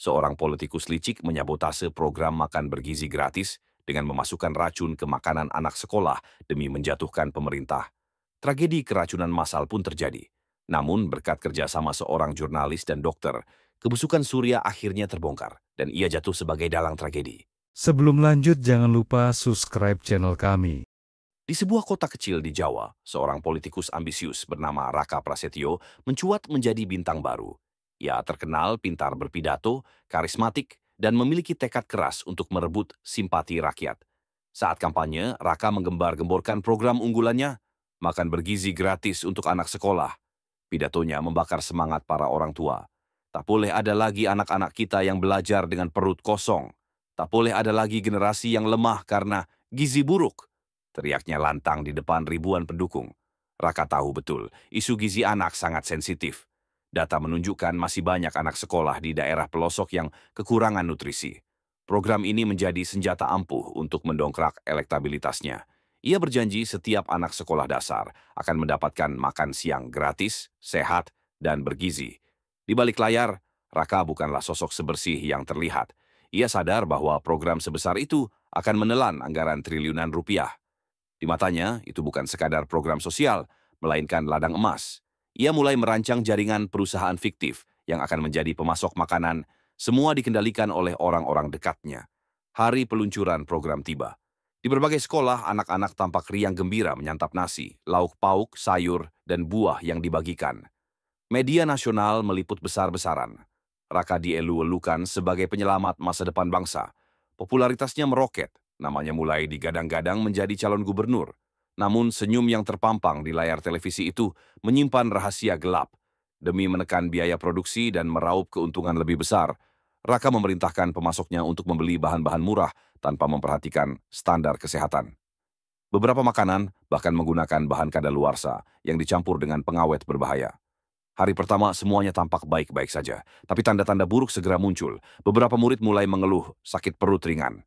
seorang politikus licik menyabotase program makan bergizi gratis dengan memasukkan racun ke makanan anak sekolah demi menjatuhkan pemerintah. Tragedi keracunan massal pun terjadi. Namun, berkat kerjasama seorang jurnalis dan dokter, kebusukan Surya akhirnya terbongkar dan ia jatuh sebagai dalang tragedi. Sebelum lanjut, jangan lupa subscribe channel kami. Di sebuah kota kecil di Jawa, seorang politikus ambisius bernama Raka Prasetyo mencuat menjadi bintang baru. Ia terkenal pintar berpidato, karismatik, dan memiliki tekad keras untuk merebut simpati rakyat. Saat kampanye, Raka menggembar-gemborkan program unggulannya, makan bergizi gratis untuk anak sekolah. Pidatonya membakar semangat para orang tua. Tak boleh ada lagi anak-anak kita yang belajar dengan perut kosong. Tak boleh ada lagi generasi yang lemah karena gizi buruk. Teriaknya lantang di depan ribuan pendukung. Raka tahu betul, isu gizi anak sangat sensitif. Data menunjukkan masih banyak anak sekolah di daerah pelosok yang kekurangan nutrisi. Program ini menjadi senjata ampuh untuk mendongkrak elektabilitasnya. Ia berjanji setiap anak sekolah dasar akan mendapatkan makan siang gratis, sehat, dan bergizi. Di balik layar, Raka bukanlah sosok sebersih yang terlihat. Ia sadar bahwa program sebesar itu akan menelan anggaran triliunan rupiah. Di matanya, itu bukan sekadar program sosial, melainkan ladang emas. Ia mulai merancang jaringan perusahaan fiktif yang akan menjadi pemasok makanan, semua dikendalikan oleh orang-orang dekatnya. Hari peluncuran program tiba. Di berbagai sekolah, anak-anak tampak riang gembira menyantap nasi, lauk pauk, sayur, dan buah yang dibagikan. Media nasional meliput besar-besaran. Raka dielu-elukan sebagai penyelamat masa depan bangsa. Popularitasnya meroket. Namanya mulai digadang-gadang menjadi calon gubernur. Namun senyum yang terpampang di layar televisi itu menyimpan rahasia gelap. Demi menekan biaya produksi dan meraup keuntungan lebih besar, Raka memerintahkan pemasoknya untuk membeli bahan-bahan murah tanpa memperhatikan standar kesehatan. Beberapa makanan bahkan menggunakan bahan kadaluarsa yang dicampur dengan pengawet berbahaya. Hari pertama semuanya tampak baik-baik saja, tapi tanda-tanda buruk segera muncul. Beberapa murid mulai mengeluh sakit perut ringan.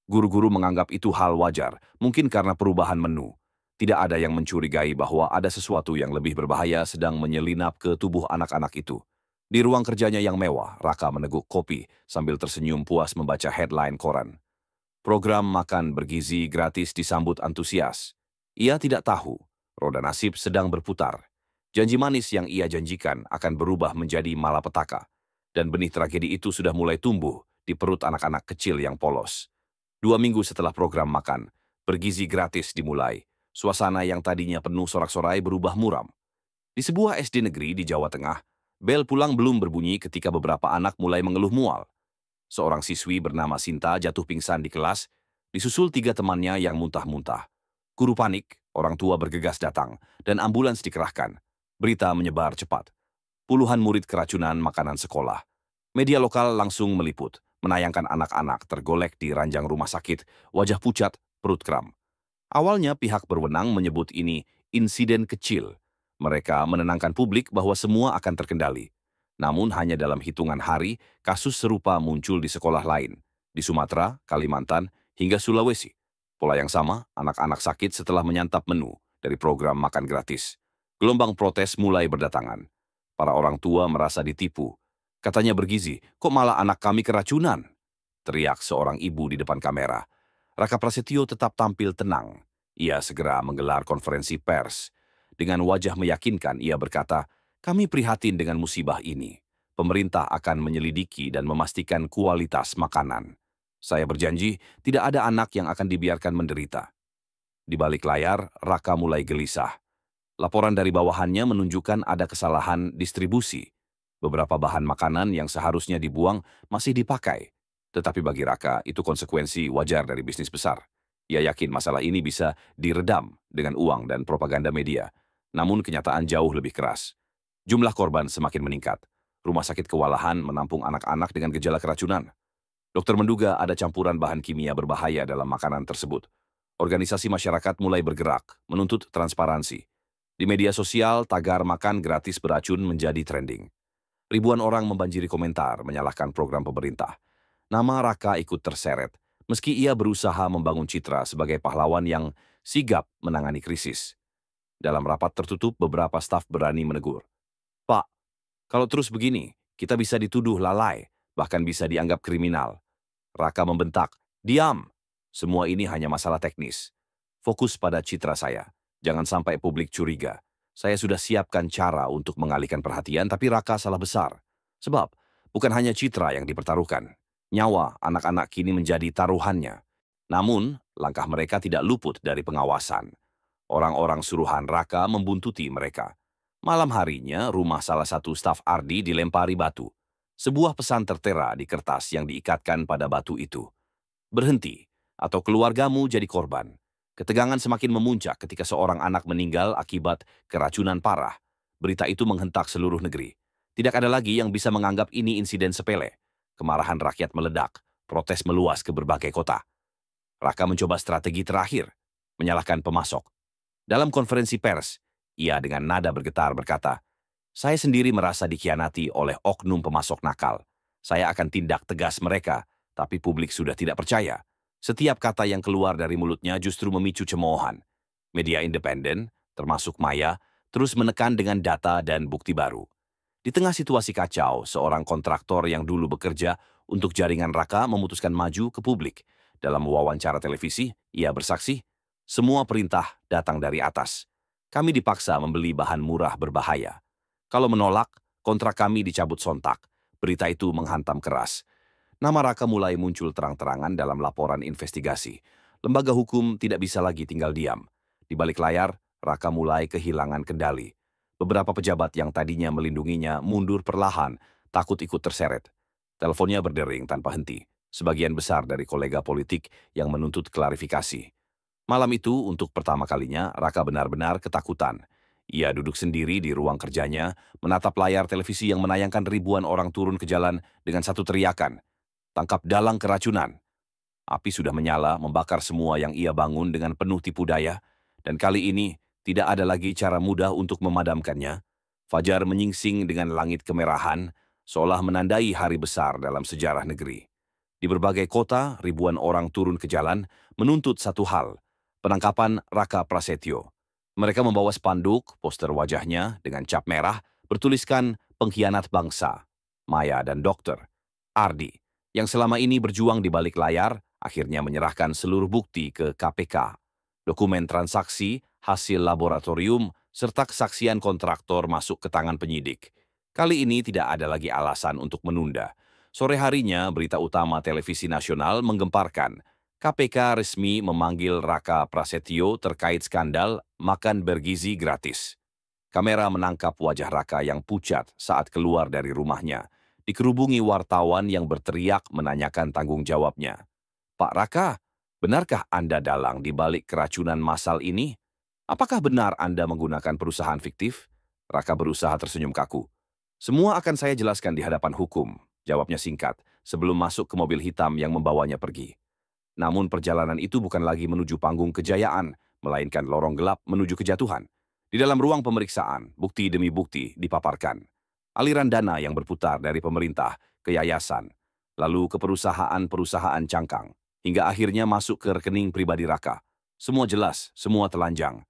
Guru-guru menganggap itu hal wajar, mungkin karena perubahan menu. Tidak ada yang mencurigai bahwa ada sesuatu yang lebih berbahaya sedang menyelinap ke tubuh anak-anak itu. Di ruang kerjanya yang mewah, Raka meneguk kopi sambil tersenyum puas membaca headline koran. Program makan bergizi gratis disambut antusias. Ia tidak tahu, roda nasib sedang berputar. Janji manis yang ia janjikan akan berubah menjadi malapetaka. Dan benih tragedi itu sudah mulai tumbuh di perut anak-anak kecil yang polos. 2 minggu setelah program makan, bergizi gratis dimulai. Suasana yang tadinya penuh sorak-sorai berubah muram. Di sebuah SD negeri di Jawa Tengah, bel pulang belum berbunyi ketika beberapa anak mulai mengeluh mual. Seorang siswi bernama Sinta jatuh pingsan di kelas, disusul 3 temannya yang muntah-muntah. Guru panik, orang tua bergegas datang, dan ambulans dikerahkan. Berita menyebar cepat. Puluhan murid keracunan makanan sekolah. Media lokal langsung meliput, menayangkan anak-anak tergolek di ranjang rumah sakit, wajah pucat, perut kram. Awalnya pihak berwenang menyebut ini insiden kecil. Mereka menenangkan publik bahwa semua akan terkendali. Namun hanya dalam hitungan hari, kasus serupa muncul di sekolah lain, di Sumatera, Kalimantan, hingga Sulawesi. Pola yang sama, anak-anak sakit setelah menyantap menu dari program makan gratis. Gelombang protes mulai berdatangan. Para orang tua merasa ditipu. Katanya bergizi, kok malah anak kami keracunan? Teriak seorang ibu di depan kamera. Raka Prasetyo tetap tampil tenang. Ia segera menggelar konferensi pers. Dengan wajah meyakinkan, ia berkata, kami prihatin dengan musibah ini. Pemerintah akan menyelidiki dan memastikan kualitas makanan. Saya berjanji, tidak ada anak yang akan dibiarkan menderita. Di balik layar, Raka mulai gelisah. Laporan dari bawahannya menunjukkan ada kesalahan distribusi. Beberapa bahan makanan yang seharusnya dibuang masih dipakai. Tetapi bagi Raka, itu konsekuensi wajar dari bisnis besar. Ia yakin masalah ini bisa diredam dengan uang dan propaganda media. Namun kenyataan jauh lebih keras. Jumlah korban semakin meningkat. Rumah sakit kewalahan menampung anak-anak dengan gejala keracunan. Dokter menduga ada campuran bahan kimia berbahaya dalam makanan tersebut. Organisasi masyarakat mulai bergerak, menuntut transparansi. Di media sosial, tagar makan gratis beracun menjadi trending. Ribuan orang membanjiri komentar menyalahkan program pemerintah. Nama Raka ikut terseret, meski ia berusaha membangun citra sebagai pahlawan yang sigap menangani krisis. Dalam rapat tertutup, beberapa staf berani menegur. Pak, kalau terus begini, kita bisa dituduh lalai. bahkan bisa dianggap kriminal. Raka membentak, "Diam! Semua ini hanya masalah teknis. Fokus pada citra saya. Jangan sampai publik curiga. Saya sudah siapkan cara untuk mengalihkan perhatian, tapi Raka salah besar. Sebab, bukan hanya citra yang dipertaruhkan. Nyawa anak-anak kini menjadi taruhannya. Namun, langkah mereka tidak luput dari pengawasan. Orang-orang suruhan Raka membuntuti mereka. Malam harinya, rumah salah satu staf Ardi dilempari batu. Sebuah pesan tertera di kertas yang diikatkan pada batu itu. "Berhenti, atau keluargamu jadi korban." Ketegangan semakin memuncak ketika seorang anak meninggal akibat keracunan parah. Berita itu menghentak seluruh negeri. Tidak ada lagi yang bisa menganggap ini insiden sepele. Kemarahan rakyat meledak, protes meluas ke berbagai kota. Raka mencoba strategi terakhir, menyalahkan pemasok. Dalam konferensi pers, ia dengan nada bergetar berkata, "Saya sendiri merasa dikhianati oleh oknum pemasok nakal. Saya akan tindak tegas mereka, tapi publik sudah tidak percaya." Setiap kata yang keluar dari mulutnya justru memicu cemoohan. Media independen, termasuk Maya, terus menekan dengan data dan bukti baru. Di tengah situasi kacau, seorang kontraktor yang dulu bekerja untuk jaringan Raka memutuskan maju ke publik. Dalam wawancara televisi, ia bersaksi, "Semua perintah datang dari atas. Kami dipaksa membeli bahan murah berbahaya. Kalau menolak, kontrak kami dicabut sontak." Berita itu menghantam keras. Nama Raka mulai muncul terang-terangan dalam laporan investigasi. Lembaga hukum tidak bisa lagi tinggal diam. Di balik layar, Raka mulai kehilangan kendali. Beberapa pejabat yang tadinya melindunginya mundur perlahan, takut ikut terseret. Teleponnya berdering tanpa henti. Sebagian besar dari kolega politik yang menuntut klarifikasi. Malam itu, untuk pertama kalinya, Raka benar-benar ketakutan. Ia duduk sendiri di ruang kerjanya, menatap layar televisi yang menayangkan ribuan orang turun ke jalan dengan satu teriakan, "Tangkap dalang keracunan." Api sudah menyala, membakar semua yang ia bangun dengan penuh tipu daya, dan kali ini tidak ada lagi cara mudah untuk memadamkannya. Fajar menyingsing dengan langit kemerahan, seolah menandai hari besar dalam sejarah negeri. Di berbagai kota, ribuan orang turun ke jalan menuntut satu hal, penangkapan Raka Prasetyo. Mereka membawa spanduk, poster wajahnya dengan cap merah, bertuliskan "Pengkhianat Bangsa." Maya dan Dokter Ardi, yang selama ini berjuang di balik layar, akhirnya menyerahkan seluruh bukti ke KPK. Dokumen transaksi, hasil laboratorium, serta kesaksian kontraktor masuk ke tangan penyidik. Kali ini tidak ada lagi alasan untuk menunda. Sore harinya, berita utama televisi nasional menggemparkan. KPK resmi memanggil Raka Prasetyo terkait skandal makan bergizi gratis. Kamera menangkap wajah Raka yang pucat saat keluar dari rumahnya, dikerubungi wartawan yang berteriak menanyakan tanggung jawabnya. "Pak Raka, benarkah Anda dalang di balik keracunan massal ini? Apakah benar Anda menggunakan perusahaan fiktif?" Raka berusaha tersenyum kaku. "Semua akan saya jelaskan di hadapan hukum," jawabnya singkat, sebelum masuk ke mobil hitam yang membawanya pergi. Namun perjalanan itu bukan lagi menuju panggung kejayaan, melainkan lorong gelap menuju kejatuhan. Di dalam ruang pemeriksaan, bukti demi bukti dipaparkan. Aliran dana yang berputar dari pemerintah ke yayasan, lalu ke perusahaan-perusahaan cangkang, hingga akhirnya masuk ke rekening pribadi Raka. Semua jelas, semua telanjang.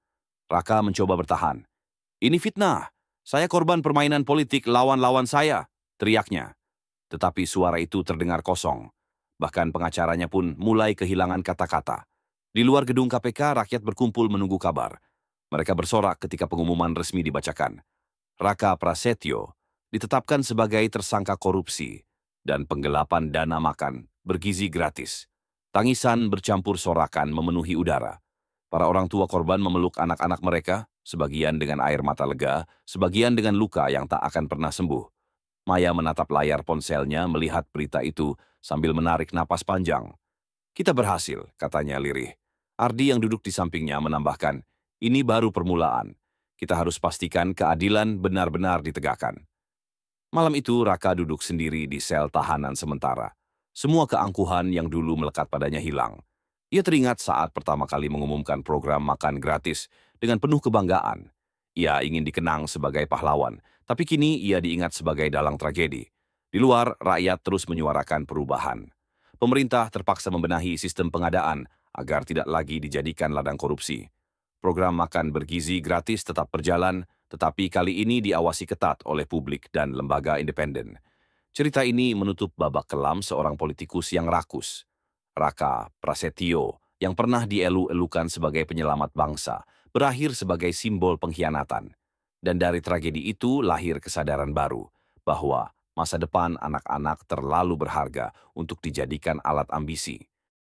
Raka mencoba bertahan. "Ini fitnah. Saya korban permainan politik lawan-lawan saya," teriaknya. Tetapi suara itu terdengar kosong. Bahkan pengacaranya pun mulai kehilangan kata-kata. Di luar gedung KPK, rakyat berkumpul menunggu kabar. Mereka bersorak ketika pengumuman resmi dibacakan. Raka Prasetyo ditetapkan sebagai tersangka korupsi dan penggelapan dana makan bergizi gratis. Tangisan bercampur sorakan memenuhi udara. Para orang tua korban memeluk anak-anak mereka, sebagian dengan air mata lega, sebagian dengan luka yang tak akan pernah sembuh. Maya menatap layar ponselnya melihat berita itu sambil menarik napas panjang. "Kita berhasil," katanya lirih. Ardi yang duduk di sampingnya menambahkan, "Ini baru permulaan. Kita harus pastikan keadilan benar-benar ditegakkan." Malam itu Raka duduk sendiri di sel tahanan sementara. Semua keangkuhan yang dulu melekat padanya hilang. Ia teringat saat pertama kali mengumumkan program makan gratis dengan penuh kebanggaan. Ia ingin dikenang sebagai pahlawan, tapi kini ia diingat sebagai dalang tragedi. Di luar, rakyat terus menyuarakan perubahan. Pemerintah terpaksa membenahi sistem pengadaan agar tidak lagi dijadikan ladang korupsi. Program makan bergizi gratis tetap berjalan, tetapi kali ini diawasi ketat oleh publik dan lembaga independen. Cerita ini menutup babak kelam seorang politikus yang rakus, Raka Prasetyo, yang pernah dielu-elukan sebagai penyelamat bangsa, berakhir sebagai simbol pengkhianatan. Dan dari tragedi itu lahir kesadaran baru, bahwa masa depan anak-anak terlalu berharga untuk dijadikan alat ambisi.